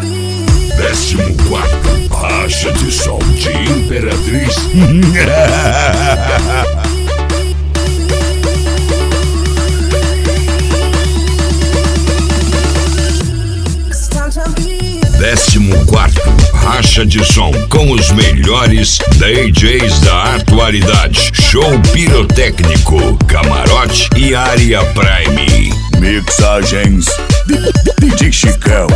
14º, Racha de som de Imperatriz. Décimo quarto, Racha de som com os melhores DJs da atualidade. Show pirotécnico, camarote e área Prime. Mixagens DJ Chicão.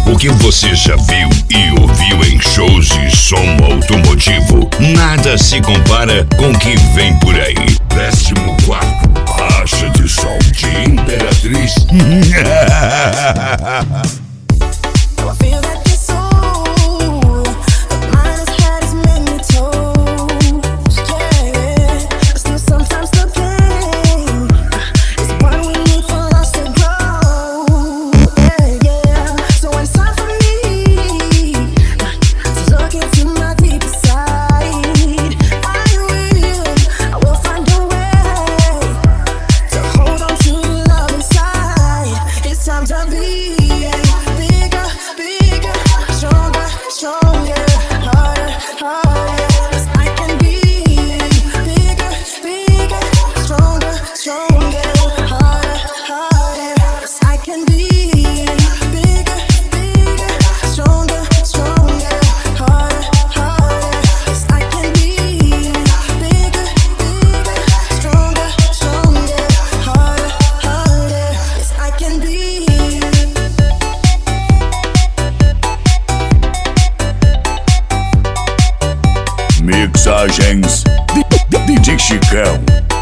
O que você já viu e ouviu em shows de som automotivo, nada se compara com o que vem por aí. 14º, Racha de som de Imperatriz. Mixagens DJ Chicão.